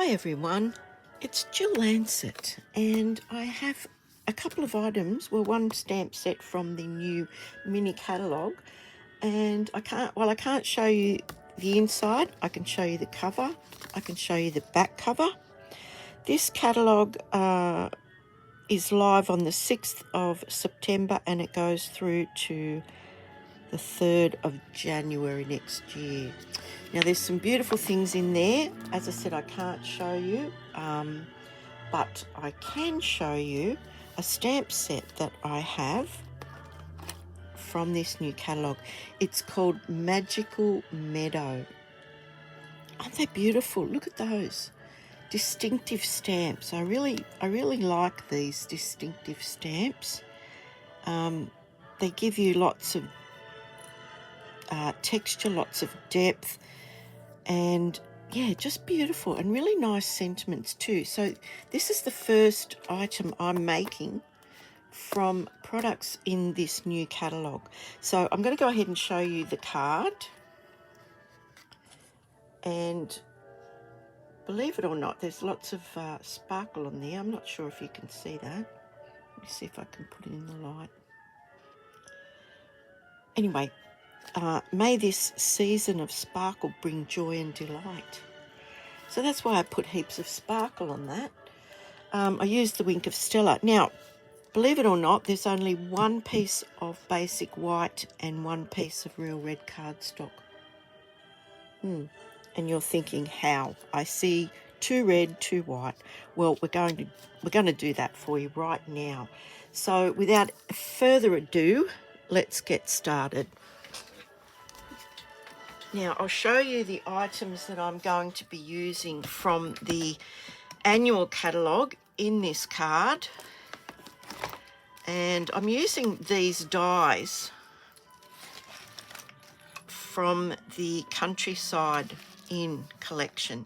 Hi everyone, it's Jill Lancet, and I have a couple of items, well, one stamp set from the new mini catalogue, and I can't show you the inside. I can show you the cover, I can show you the back cover. This catalogue is live on the 6th of September and it goes through to the 3rd of January next year. Now there's some beautiful things in there. As I said, I can't show you, but I can show you a stamp set that I have from this new catalogue. It's called Magical Meadow. Aren't they beautiful? Look at those distinctive stamps. I really like these distinctive stamps. They give you lots of texture, lots of depth, and yeah, just beautiful and really nice sentiments too. So this is the first item I'm making from products in this new catalogue. So I'm going to go ahead and show you the card, and believe it or not, there's lots of sparkle on there. I'm not sure if you can see that. Let me see if I can put it in the light. Anyway, may this season of sparkle bring joy and delight. So that's why I put heaps of sparkle on that. I used the Wink of Stella. Now, believe it or not, there's only one piece of basic white and one piece of real red cardstock. And you're thinking, how? I see 2 red, 2 white. Well, we're going to do that for you right now. So without further ado, let's get started. Now, I'll show you the items that I'm going to be using from the annual catalogue in this card. And I'm using these dies from the Countryside Inn collection.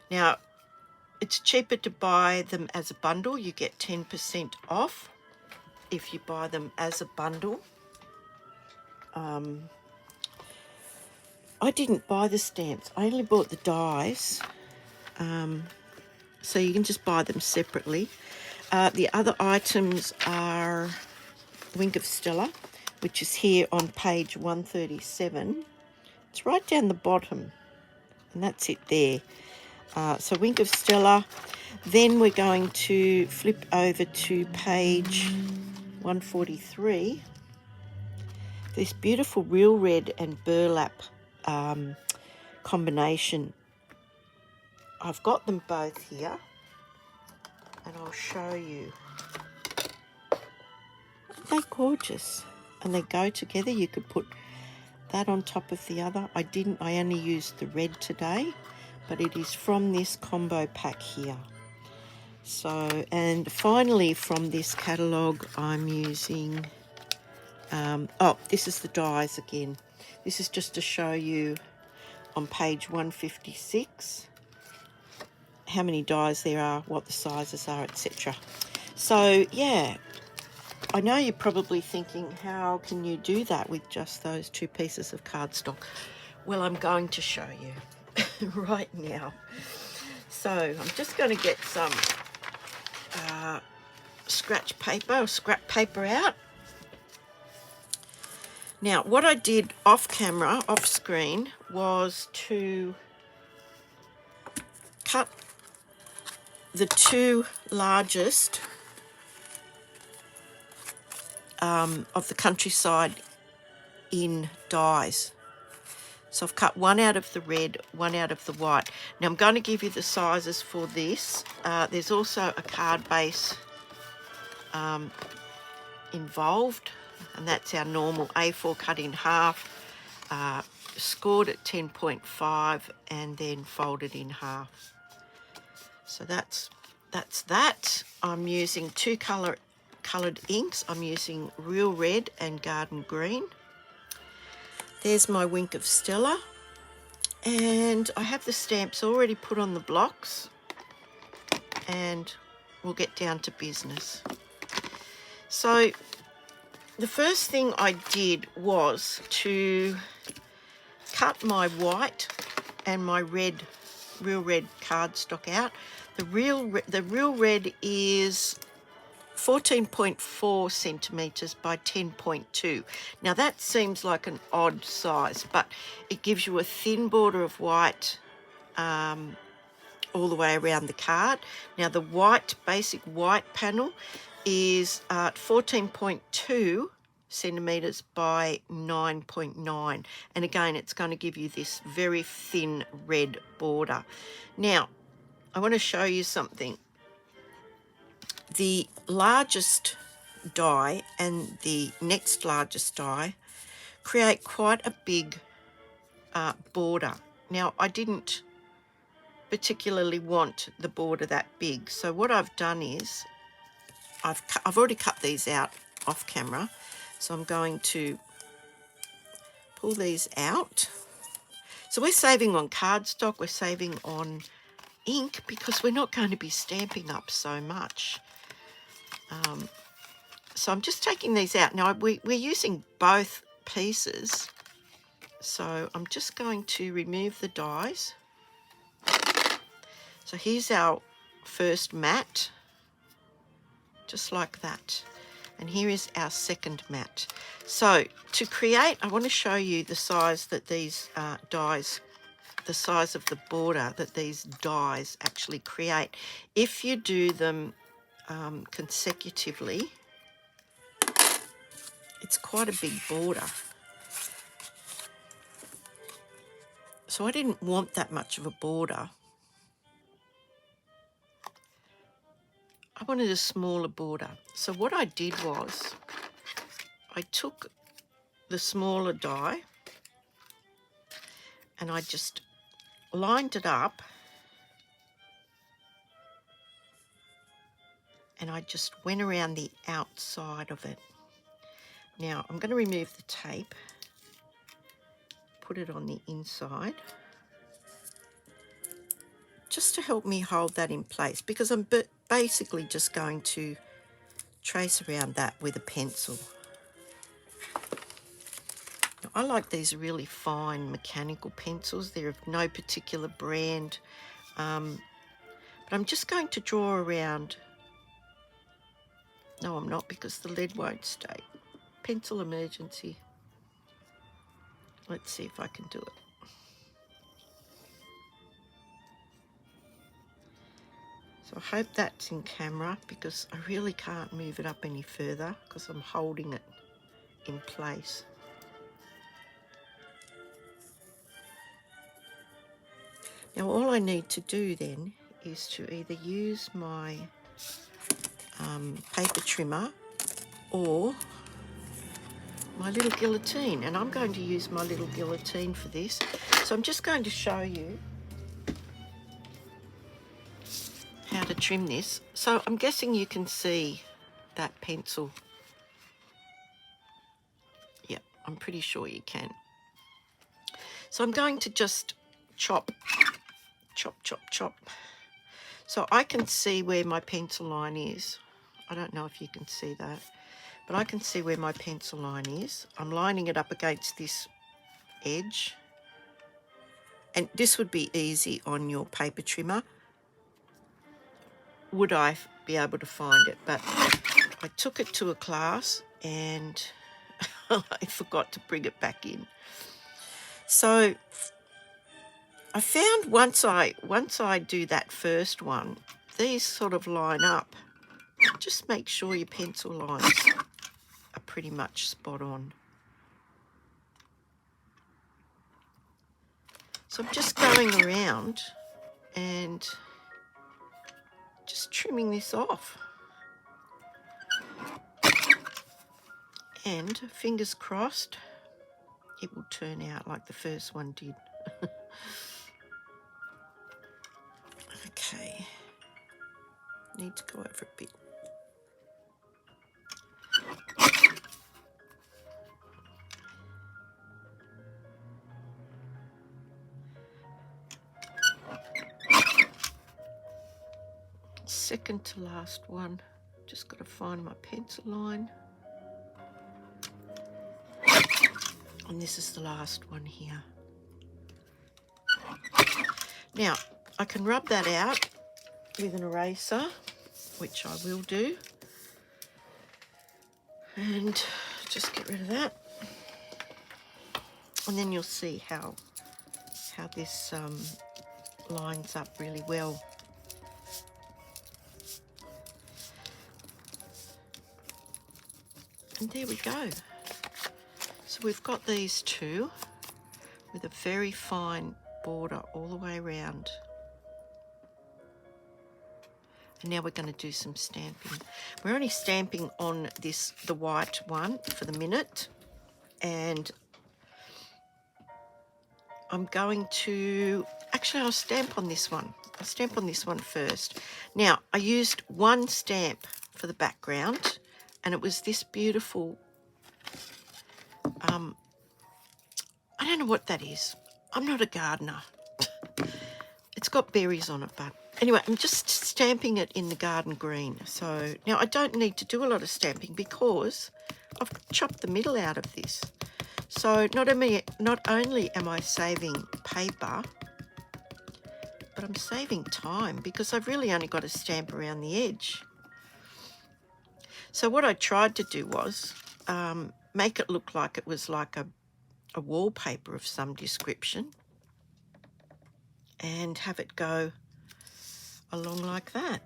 Now, it's cheaper to buy them as a bundle. You get 10% off if you buy them as a bundle. I didn't buy the stamps. I only bought the dies. So you can just buy them separately. The other items are Wink of Stella, which is here on page 137. It's right down the bottom, and that's it there. So Wink of Stella. Then we're going to flip over to page 143. This beautiful real red and burlap combination. I've got them both here, and I'll show you. They're gorgeous, and they go together. You could put that on top of the other. I only used the red today, but it is from this combo pack here. So, and finally from this catalogue, I'm using, this is the dies again. This is just to show you on page 156 how many dies there are, what the sizes are, etc. So yeah, I know you're probably thinking, how can you do that with just those 2 pieces of cardstock? Well, I'm going to show you right now. So I'm just going to get some scratch paper or scrap paper out. Now, what I did off camera, off screen, was to cut the 2 largest of the Countryside Inn dies. So I've cut one out of the red, one out of the white. Now I'm going to give you the sizes for this. There's also a card base involved, and that's our normal A4 cut in half, scored at 10.5 and then folded in half. So that's that. I'm using 2 coloured inks. I'm using real red and garden green. There's my Wink of Stella, and I have the stamps already put on the blocks, and we'll get down to business. So the first thing I did was to cut my white and my red real red cardstock out. The real red is 14.4 centimetres by 10.2. Now that seems like an odd size, but it gives you a thin border of white all the way around the card. Now the basic white panel is 14.2 centimetres by 9.9, and again it's going to give you this very thin red border. Now I want to show you something. The largest die and the next largest die create quite a big border. Now I didn't particularly want the border that big, so what I've done is I've already cut these out off camera, so I'm going to pull these out. So we're saving on cardstock, we're saving on ink, because we're not going to be stamping up so much. So I'm just taking these out. Now we're using both pieces, so I'm just going to remove the dies. So here's our first mat, just like that. And here is our second mat. So to create, I want to show you the size that these dies, the size of the border that these dies actually create. If you do them consecutively, it's quite a big border. So I didn't want that much of a border. I wanted a smaller border. So what I did was I took the smaller die and I just lined it up, and I just went around the outside of it. Now I'm going to remove the tape, put it on the inside, just to help me hold that in place, because I'm basically just going to trace around that with a pencil. Now, I like these really fine mechanical pencils. They're of no particular brand, but I'm just going to draw around. No, I'm not, because the lead won't stay. Pencil emergency. Let's see if I can do it. So I hope that's in camera, because I really can't move it up any further because I'm holding it in place. Now all I need to do then is to either use my paper trimmer or my little guillotine, and I'm going to use my little guillotine for this. So I'm just going to show you how to trim this. So I'm guessing you can see that pencil. Yeah, I'm pretty sure you can. So I'm going to just chop, chop, chop, chop. So I can see where my pencil line is. I don't know if you can see that, but I can see where my pencil line is. I'm lining it up against this edge. And this would be easy on your paper trimmer. Would I be able to find it? But I took it to a class and I forgot to bring it back in. So I found once I do that first one, these sort of line up. Just make sure your pencil lines are pretty much spot on. So I'm just going around and just trimming this off. And fingers crossed, it will turn out like the first one did. Okay, need to go over a bit. Second to last one, just got to find my pencil line. And this is the last one here. Now, I can rub that out with an eraser, which I will do, and just get rid of that. And then you'll see how this lines up really well. And there we go. So we've got these two with a very fine border all the way around. And now we're going to do some stamping. We're only stamping on the white one for the minute, and I'm going to, actually I'll stamp on this one. I'll stamp on this one first. Now, I used one stamp for the background, and it was this beautiful, I don't know what that is. I'm not a gardener. It's got berries on it, but anyway, I'm just stamping it in the garden green. So now I don't need to do a lot of stamping because I've chopped the middle out of this. So not only am I saving paper, but I'm saving time because I've really only got to stamp around the edge. So what I tried to do was make it look like it was like a wallpaper of some description, and have it go along like that.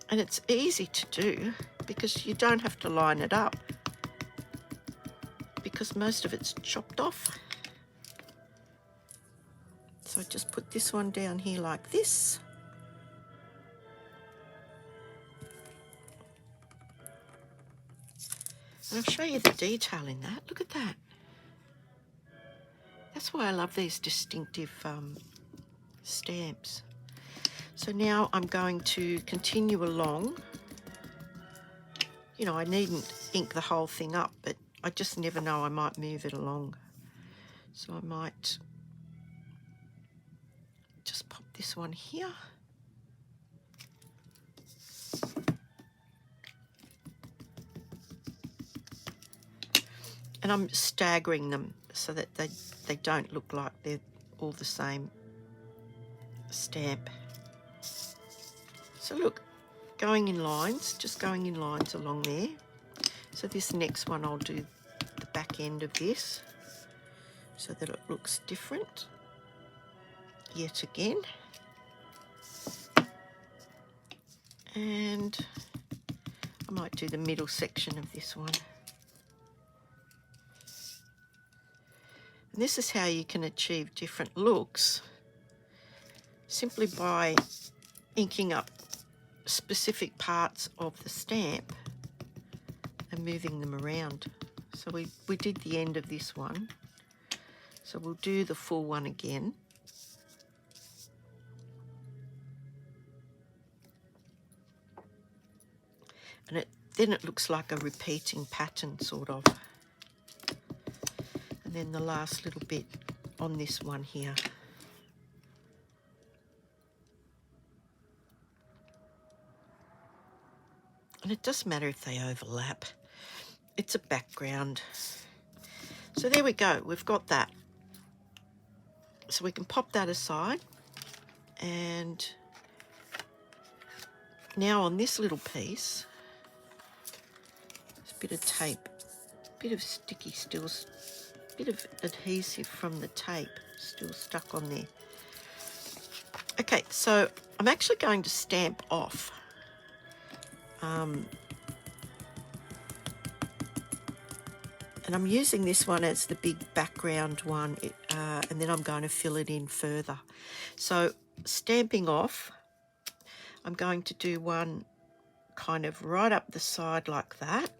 And it's easy to do because you don't have to line it up because most of it's chopped off. So I just put this one down here like this. And I'll show you the detail in that. Look at that. That's why I love these distinctive stamps. So now I'm going to continue along. You know, I needn't ink the whole thing up, but I just never know, I might move it along. So I might just pop this one here. And I'm staggering them so that they don't look like they're all the same stamp. So look, going in lines, just going in lines along there. So this next one I'll do the back end of this so that it looks different yet again. And I might do the middle section of this one. And this is how you can achieve different looks, simply by inking up specific parts of the stamp and moving them around. So we did the end of this one, so we'll do the full one again. And then it looks like a repeating pattern, sort of. And then the last little bit on this one here. And it doesn't matter if they overlap. It's a background. So there we go, we've got that. So we can pop that aside. And now on this little piece, there's a bit of tape, bit of sticky still, bit of adhesive from the tape still stuck on there. Okay, so I'm actually going to stamp off. And I'm using this one as the big background one, and then I'm going to fill it in further. So stamping off, I'm going to do one kind of right up the side like that.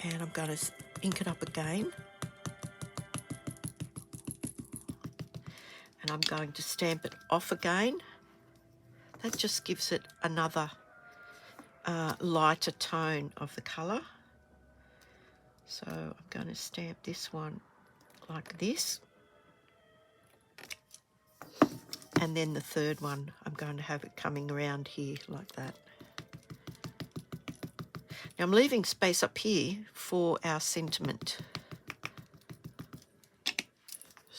And I'm going to ink it up again. And I'm going to stamp it off again. That just gives it another lighter tone of the colour. So I'm going to stamp this one like this. And then the third one, I'm going to have it coming around here like that. Now I'm leaving space up here for our sentiment.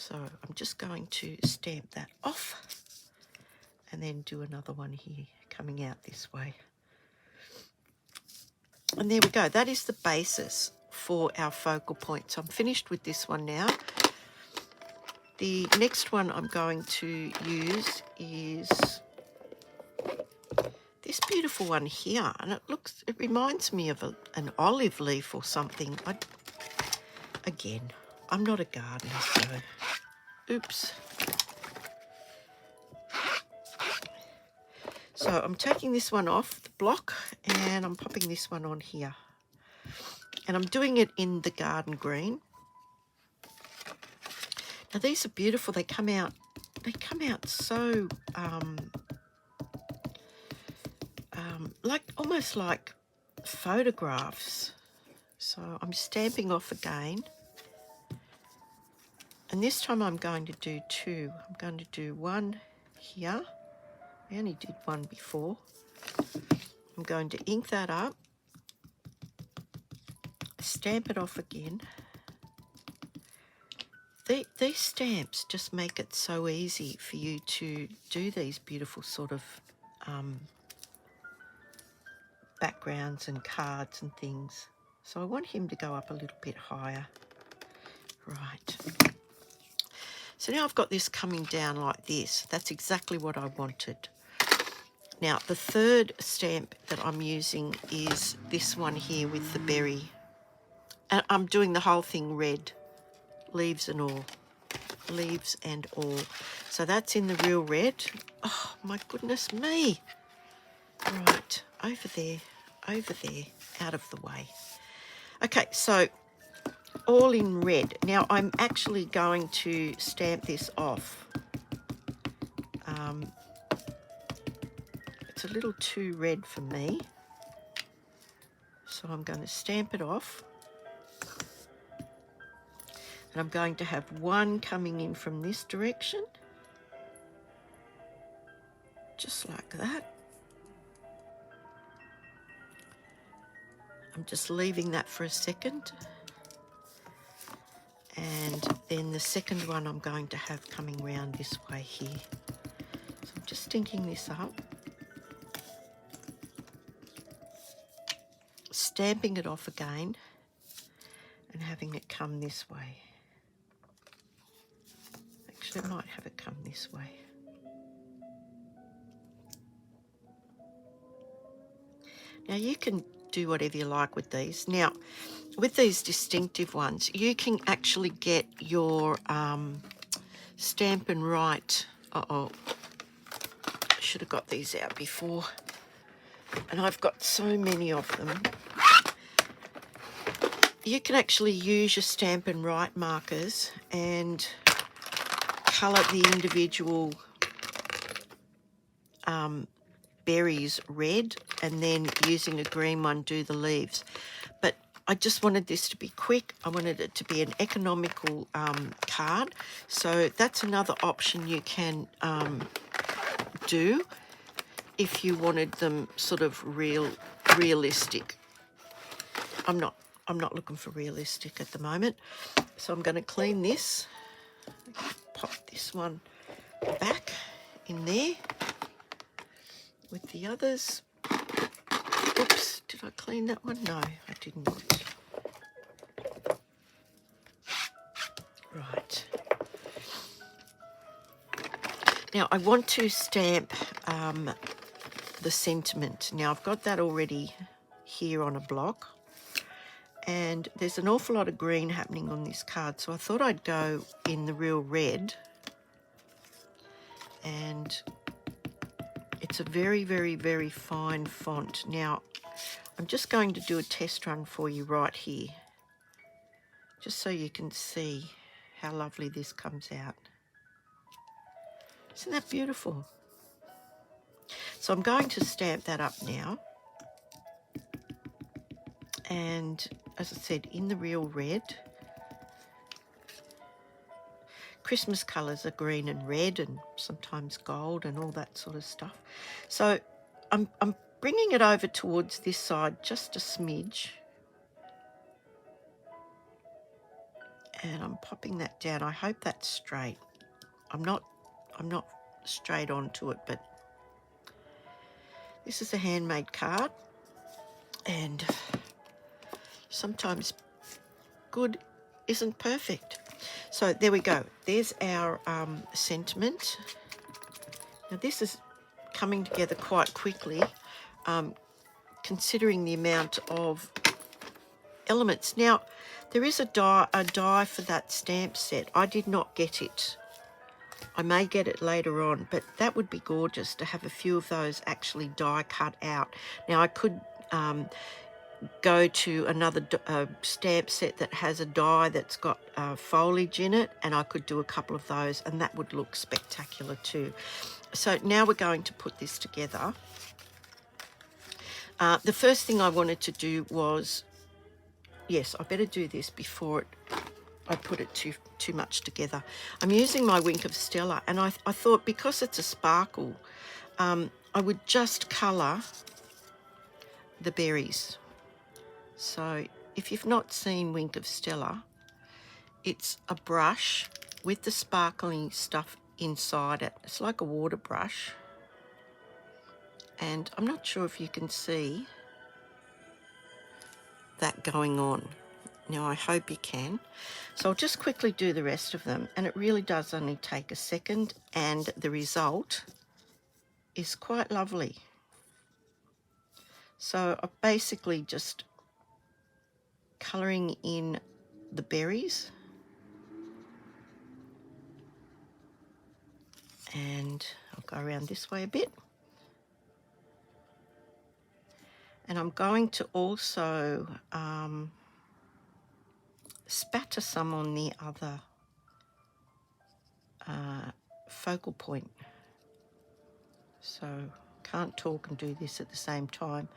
So I'm just going to stamp that off and then do another one here coming out this way. And there we go. That is the basis for our focal point. So I'm finished with this one now. The next one I'm going to use is this beautiful one here, and it reminds me of an olive leaf or something. Again, I'm not a gardener, so oops. So I'm taking this one off the block and I'm popping this one on here. And I'm doing it in the garden green. Now these are beautiful. They come out so like almost like photographs. So I'm stamping off again. And this time I'm going to do two. I'm going to do one here. I only did one before. I'm going to ink that up, stamp it off again. These stamps just make it so easy for you to do these beautiful sort of backgrounds and cards and things. So I want him to go up a little bit higher. Right. So now I've got this coming down like this. That's exactly what I wanted. Now the third stamp that I'm using is this one here with the berry. And I'm doing the whole thing red, leaves and all. Leaves and all. So that's in the real red. Oh my goodness me. Right, over there, out of the way. Okay, so all in red. Now I'm actually going to stamp this off. It's a little too red for me. So I'm going to stamp it off. And I'm going to have one coming in from this direction. Just like that. I'm just leaving that for a second. And then the second one I'm going to have coming round this way here. So I'm just inking this up. Stamping it off again. And having it come this way. Actually, I might have it come this way. Now you can do whatever you like with these. Now, with these distinctive ones, you can actually get your Stamp and Write. I should have got these out before. And I've got so many of them. You can actually use your Stamp and Write markers and colour the individual berries red, and then using a green one do the leaves. But I just wanted this to be quick. I wanted it to be an economical card. So that's another option you can do if you wanted them sort of realistic. I'm not looking for realistic at the moment. So I'm going to clean this. Pop this one back in there with the others. Oops, did I clean that one? No, I did not. Right. Now I want to stamp the sentiment. Now I've got that already here on a block. And there's an awful lot of green happening on this card, so I thought I'd go in the real red. And it's a very, very, very fine font. Now, I'm just going to do a test run for you right here, just so you can see how lovely this comes out. Isn't that beautiful? So I'm going to stamp that up now. And as I said, in the real red. Christmas colours are green and red and sometimes gold and all that sort of stuff. So I'm bringing it over towards this side just a smidge. And I'm popping that down. I hope that's straight. I'm not straight onto it, but this is a handmade card, and sometimes good isn't perfect. So there we go. There's our sentiment. Now this is coming together quite quickly, considering the amount of elements. Now there is a die for that stamp set. I did not get it. I may get it later on, but that would be gorgeous to have a few of those actually die cut out. Now I could go to another stamp set that has a die that's got foliage in it, and I could do a couple of those, and that would look spectacular too. So now we're going to put this together. The first thing I wanted to do was, yes, I better do this before I put it too much together. I'm using my Wink of Stella, and I thought because it's a sparkle, I would just colour the berries. So if you've not seen Wink of Stella, it's a brush with the sparkling stuff inside it. It's like a water brush. And I'm not sure if you can see that going on. Now I hope you can. So I'll just quickly do the rest of them, and it really does only take a second, and the result is quite lovely. So I'm basically just colouring in the berries, and I'll go around this way a bit. And I'm going to also spatter some on the other focal point. So can't talk and do this at the same time.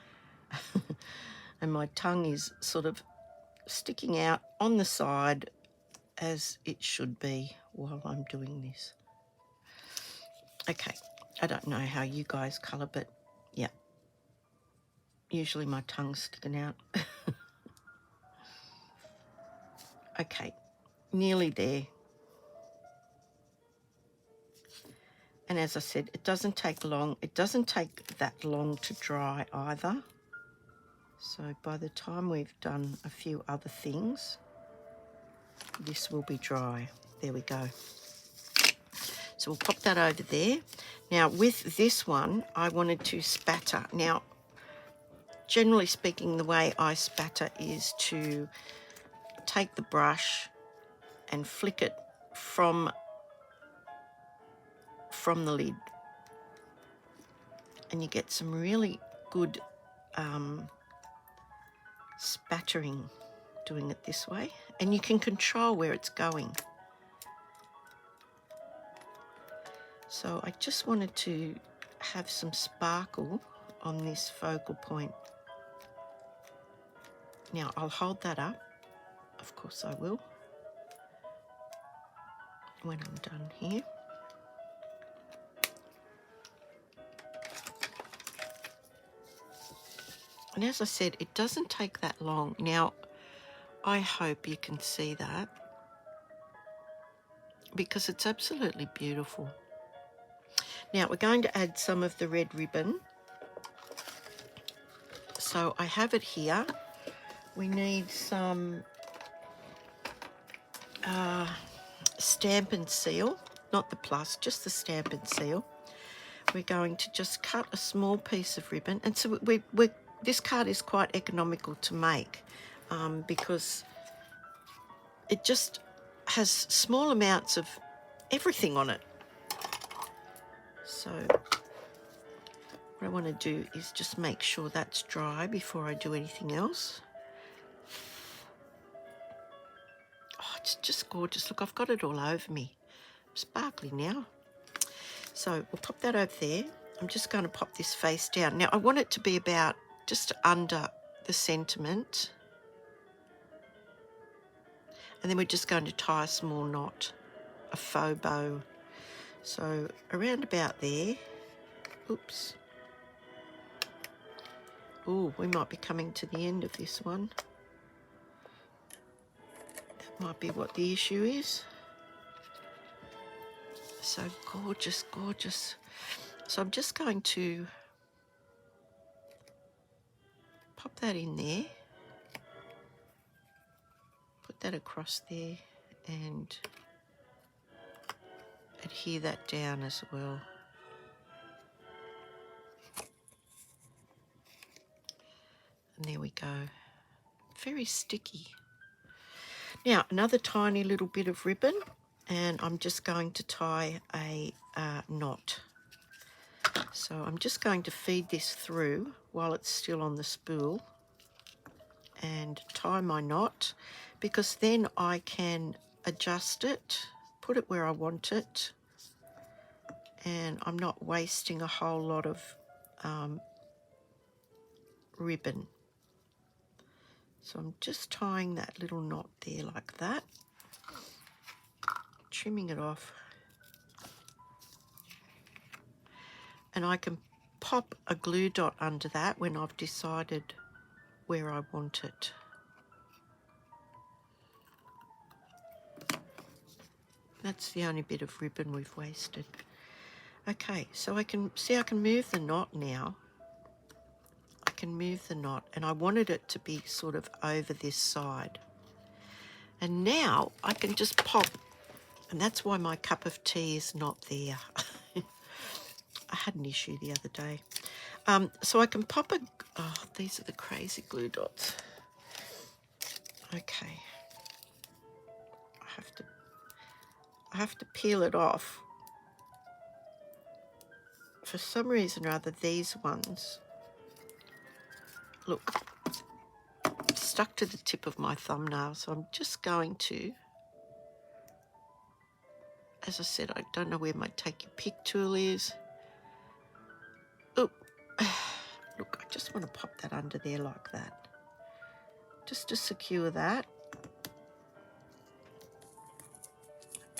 And my tongue is sort of sticking out on the side as it should be while I'm doing this. Okay, I don't know how you guys colour, but yeah, usually my tongue's sticking out. Okay, nearly there. And as I said, it doesn't take long. It doesn't take that long to dry either. So by the time we've done a few other things, this will be dry. There we go. So we'll pop that over there. Now with this one, I wanted to spatter. Now, generally speaking, the way I spatter is to take the brush and flick it from the lid. And you get some really good spattering doing it this way. And you can control where it's going. So I just wanted to have some sparkle on this focal point. Now I'll hold that up. Of course I will, when I'm done here. And as I said, it doesn't take that long. Now, I hope you can see that, because it's absolutely beautiful. Now we're going to add some of the red ribbon. So I have it here. We need some Stamp and Seal, not the plus, just the Stamp and Seal. We're going to just cut a small piece of ribbon, and so this card is quite economical to make because it just has small amounts of everything on it. So what I want to do is just make sure that's dry before I do anything else. Oh, it's just gorgeous. Look, I've got it all over me. Sparkly now. So we'll pop that over there. I'm just going to pop this face down. Now I want it to be about just under the sentiment. And then we're just going to tie a small knot, a faux bow. So around about there. Oops. Oh, we might be coming to the end of this one. That Might be what the issue is. So gorgeous, gorgeous. So I'm just going to pop that in there, put that across there, and adhere that down as well. And there we go. Very sticky. Now another tiny little bit of ribbon, and I'm just going to tie a knot. So I'm just going to feed this through while it's still on the spool and tie my knot, because then I can adjust it, put it where I want it, and I'm not wasting a whole lot of ribbon. So I'm just tying that little knot there like that, trimming it off, and I can pop a glue dot under that when I've decided where I want it. That's the only bit of ribbon we've wasted. Okay, so I can see I can move the knot now. I can move the knot, and I wanted it to be sort of over this side. And now I can just pop, and that's why my cup of tea is not there. I had an issue the other day. So I can pop a, oh, these are the crazy glue dots. Okay. I have to peel it off. For some reason or other, these ones, look, stuck to the tip of my thumbnail. So I'm just going to, as I said, I don't know where my take your pick tool is. Oh, look, I just want to pop that under there like that, just to secure that.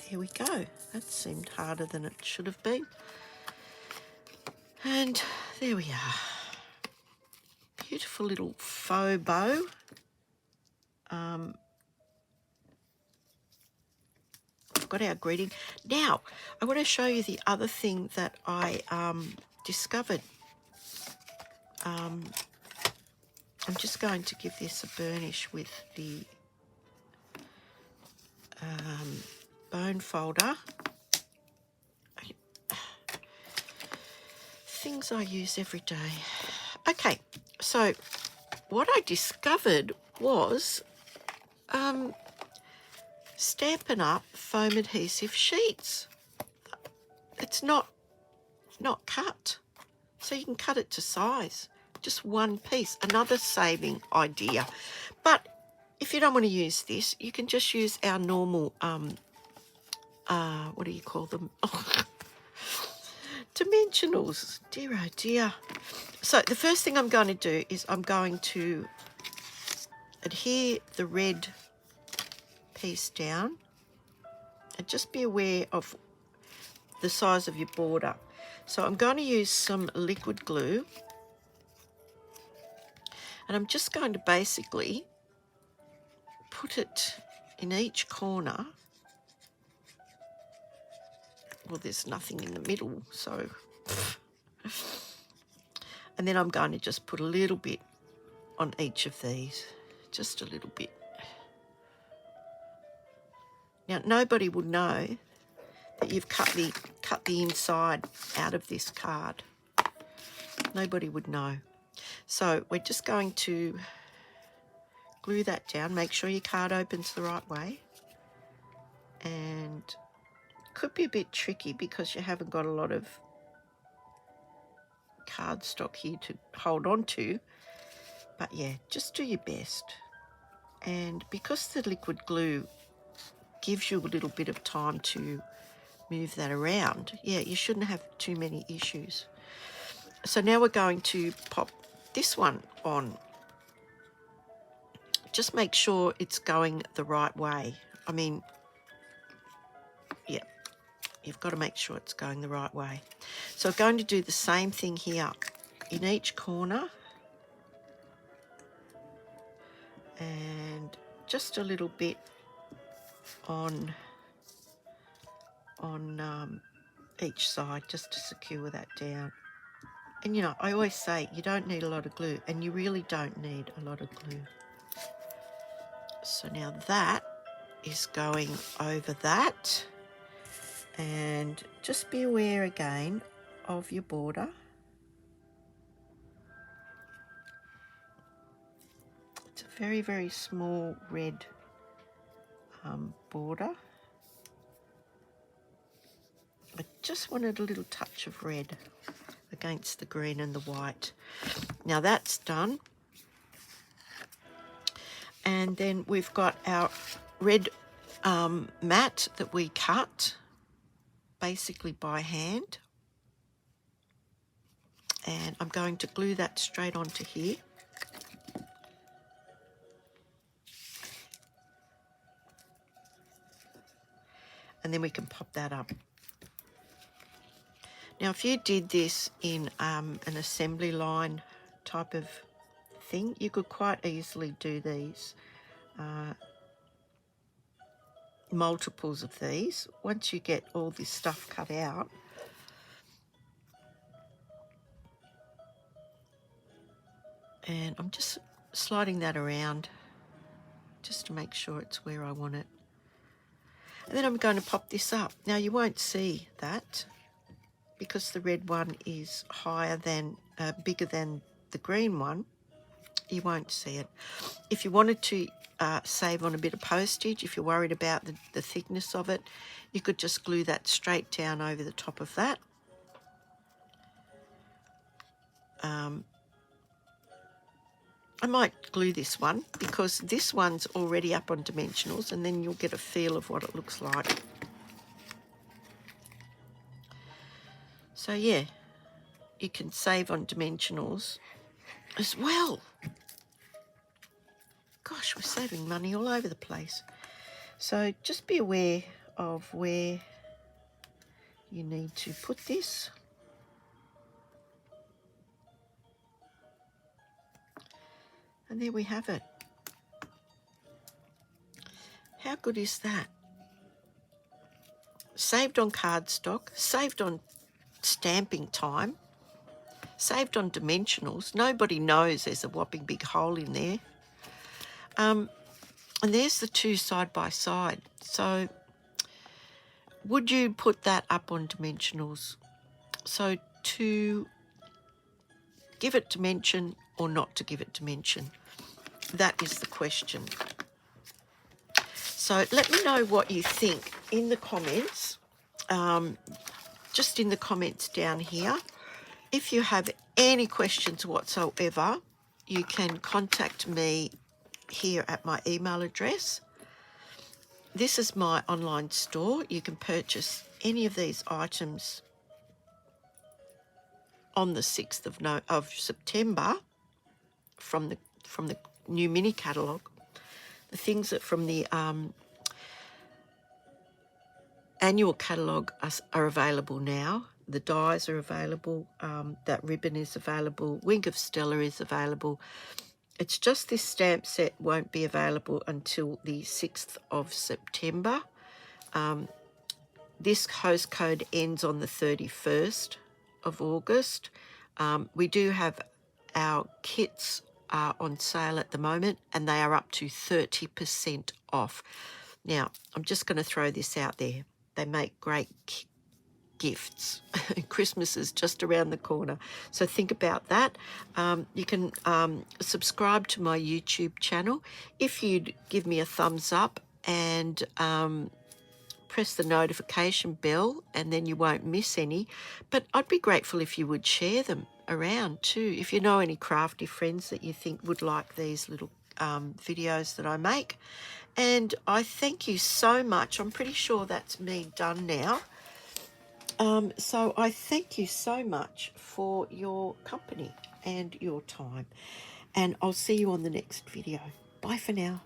There we go. That seemed harder than it should have been. And there we are. Beautiful little faux bow. We've got our greeting. Now, I want to show you the other thing that I discovered. I'm just going to give this a burnish with the bone folder. Things I use every day. Okay, so what I discovered was Stampin' Up! Foam adhesive sheets. It's not cut, so you can cut it to size. Just one piece, another saving idea. But if you don't want to use this, you can just use our normal, what do you call them? Dimensionals. Dear oh dear. So the first thing I'm going to do is I'm going to adhere the red piece down, and just be aware of the size of your border. So I'm going to use some liquid glue, and I'm just going to basically put it in each corner. Well, there's nothing in the middle, so and then I'm going to just put a little bit on each of these, just a little bit. Now, nobody would know that you've cut the inside out of this card. Nobody would know. So we're just going to glue that down. Make sure your card opens the right way. And it could be a bit tricky because you haven't got a lot of cardstock here to hold on to. But yeah, just do your best. And because the liquid glue gives you a little bit of time to move that around, yeah, you shouldn't have too many issues. So now we're going to pop this one on. Just make sure it's going the right way. I mean, yeah, you've got to make sure it's going the right way. So we're going to do the same thing here in each corner, and just a little bit on each side just to secure that down. And you know, I always say you don't need a lot of glue, and you really don't need a lot of glue. So now that is going over that, and just be aware again of your border. It's a very, very small red border. I just wanted a little touch of red against the green and the white. Now that's done. And then we've got our red mat that we cut basically by hand. And I'm going to glue that straight onto here. And then we can pop that up. Now, if you did this in an assembly line type of thing, you could quite easily do these, multiples of these, once you get all this stuff cut out. And I'm just sliding that around just to make sure it's where I want it. And then I'm going to pop this up. Now, you won't see that, because the red one is higher than, bigger than the green one. You won't see it. If you wanted to save on a bit of postage, if you're worried about the thickness of it, you could just glue that straight down over the top of that. I might glue this one because this one's already up on dimensionals, and then you'll get a feel of what it looks like. So yeah, you can save on dimensionals as well. Gosh, we're saving money all over the place. So just be aware of where you need to put this. And there we have it. How good is that? Saved on cardstock, saved on stamping time, saved on dimensionals. Nobody knows there's a whopping big hole in there. And there's the two side by side. So would you put that up on dimensionals? So to give it dimension or not to give it dimension? That is the question. So let me know what you think in the comments, just in the comments down here. If you have any questions whatsoever, you can contact me here at my email address. This is my online store. You can purchase any of these items on the 6th of September from the new mini catalogue. The things that from the annual catalogue are available now. The dies are available. That ribbon is available. Wing of Stella is available. It's just this stamp set won't be available until the 6th of September. This host code ends on the 31st of August. We do have our kits on sale at the moment, and they are up to 30% off. Now, I'm just going to throw this out there. They make great gifts. Christmas is just around the corner, so think about that. You can subscribe to my YouTube channel. If you'd give me a thumbs up and press the notification bell, and then you won't miss any. But I'd be grateful if you would share them around too. If you know any crafty friends that you think would like these little videos that I make. And I thank you so much. I'm pretty sure that's me done now. So I thank you so much for your company and your time. And I'll see you on the next video. Bye for now.